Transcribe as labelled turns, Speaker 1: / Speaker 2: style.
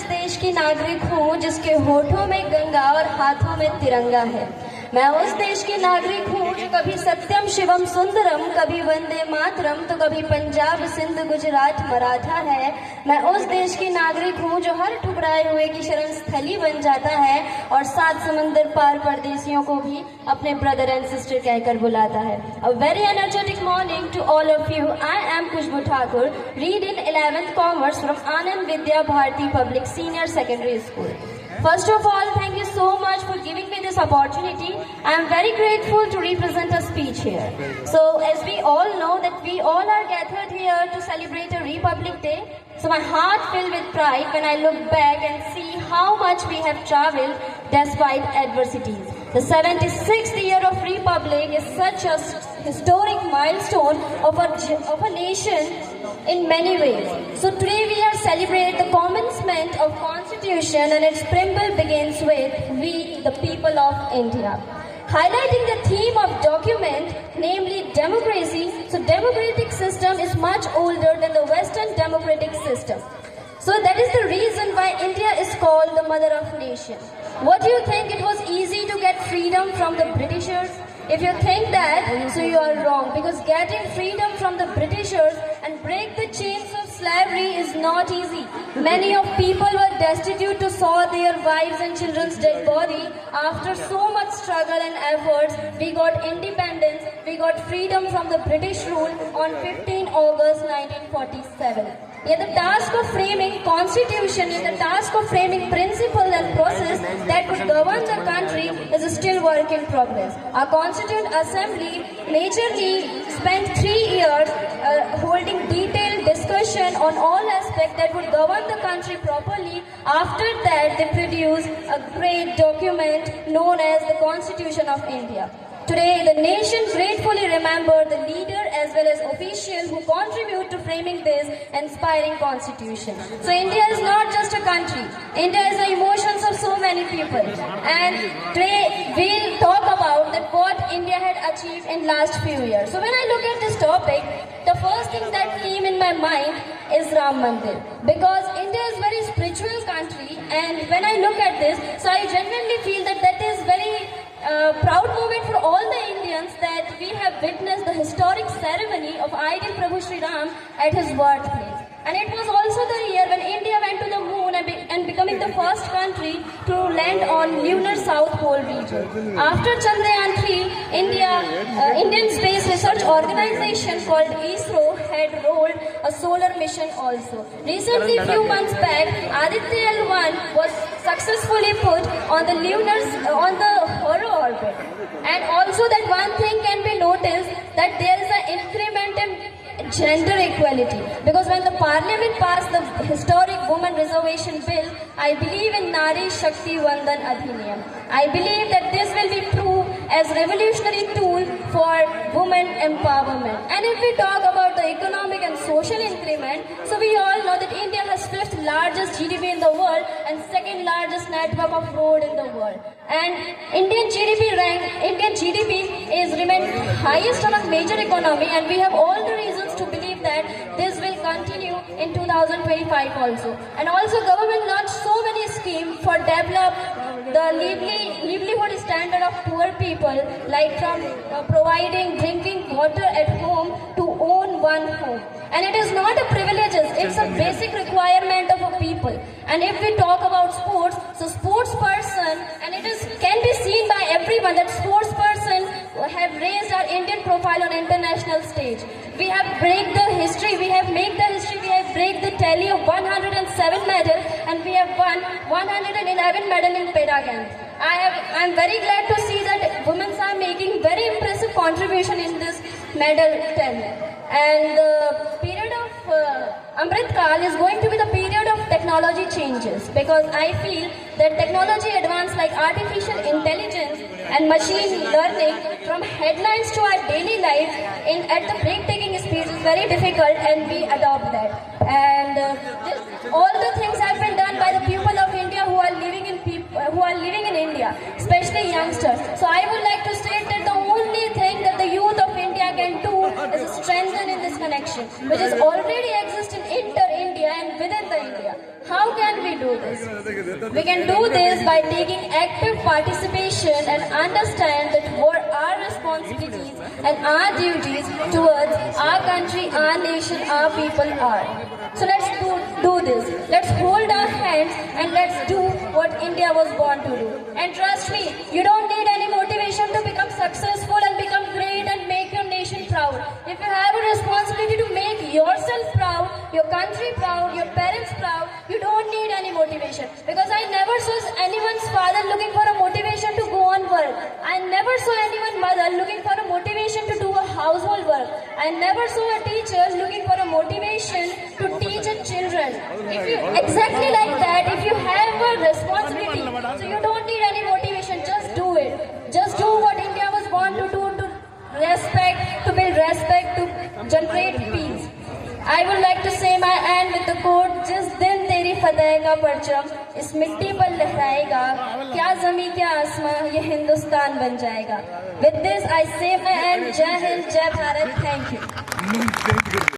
Speaker 1: देश की नागरिक हूँ जिसके होठों में गंगा और हाथों में तिरंगा है। मैं उस देश की नागरिक हूँ जो कभी सत्यम शिवम सुंदरम, कभी वंदे मातरम तो कभी पंजाब सिंध गुजरात मराठा है। मैं उस देश की नागरिक हूँ जो हर ठुकराए हुए की शरण स्थली बन जाता है और 7 समंदर पार परदेसियों को भी अपने ब्रदर एंड सिस्टर कहकर बुलाता है। A very energetic morning to all of you. I am Khushbu Thakur, read in 11th Commerce from Anand Vidya Bharati Public Senior Secondary School. First of all, thank you so much for giving me this opportunity. I am very grateful to represent a speech here. So, as we all know that we all are gathered here to celebrate a Republic Day. So my heart filled with pride when I look back and see how much we have traveled despite adversities. The 76th year of Republic is such a historic milestone of a nation in many ways. So today we are celebrating the commencement of Constitution, and its preamble begins with "We, the people of India." Highlighting the theme of document, namely democracy. So democratic system is much older than the Western democratic system. So that is the reason why India is called the mother of nations. What do you think? It was easy to get freedom from the Britishers? If you think that, so you are wrong, because getting freedom from the Britishers and break the chains of slavery is not easy. Many of people were destitute to saw their wives and children's dead body. After so much struggle and efforts, we got independence, we got freedom from the British rule on 15 August 1947. Yet the task of framing constitution, yet the task of framing principle and process that would govern the country is still work in progress. Our Constituent Assembly majorly spent 3 years holding detailed discussion on all aspects that would govern the country properly. After that, they produced a great document known as the Constitution of India. Today, the nation gratefully remembers the leader as well as officials who contribute to framing this inspiring constitution. So India is not just a country. India is the emotions of so many people. And today, we'll talk about that what India had achieved in last few years. So when I look at this topic, the first thing that came in my mind is Ram Mandir. Because India is a very spiritual country, and when I look at this, so I genuinely feel that that is very proud moment for all the Indians that we have witnessed the historic ceremony of ideal Prabhu Sri Ram at his birthplace. And it was also the year when India went to the moon and becoming the first country to land on lunar South Pole region. After Chandrayaan 3, Indian Space Research Organization called ISRO had rolled a solar mission also. Recently, few months back, Aditya L1 was successfully put on the Horo orbit. And also that one thing can be noticed that there is an increment in gender equality, because when the parliament passed the historic woman reservation bill, I believe in Nari Shakti Vandan Adhiniyam. I believe that this will be proved as revolutionary tool for women empowerment. And if we talk about the economic and social increment, so we all know that India has 5th largest GDP in the world and 2nd largest network of road in the world. And Indian GDP is remained highest among major economy, and we have all the reasons to believe that this will continue in 2025 also. And also government launched so many schemes for develop the livelihood standard of poor people, like from providing drinking water at home to own one home. And it is not a privilege, it's a basic requirement of a people. And if we talk about sports, so sports person, and it can be seen by everyone that sports person have raised our Indian profile on international stage. We have break the history, we have break the tally of 107 medals, and we have won 111 medals in Para Games. I am very glad to see that women are making very impressive contribution in this medal tally. And the period of Amrit Kal is going to be the period of technology changes, because I feel that technology advance like artificial intelligence and machine learning from headlines to our daily life at the breathtaking speed is very difficult, and we adopt that. And all the things have been done by the people of India who are living in India, especially youngsters. So I would like to state that the only thing that the youth of India can do is strengthen in this connection, which is already exists in inter-India and within the India. How can we we do this? We can do this by taking active participation and understand that what our responsibilities and our duties towards our country, our nation, our people are. So let's do this. Let's hold our hands and let's do what India was born to do. And trust me, you don't need any motivation to become successful and become great and make your nation proud. If you have a responsibility to make yourself proud, your country proud, your parents proud, you don't need any motivation. Because I never saw anyone's father looking for a motivation to go on work. I never saw anyone's mother looking for a motivation to do a household work. I never saw a teacher looking for a motivation to teach a children. If you exactly like that, if you have a responsibility, so you don't need any motivation, just do it. Just do what India was born to do, to respect, to build respect, to generate peace. I would like to say my end with the quote, जिस दिन तेरी फतेह का परचम इस मिट्टी पर लहराएगा, क्या जमी क्या आसमां ये हिंदुस्तान बन जाएगा. With this I say my end. जय हिंद, जय भारत. Thank you.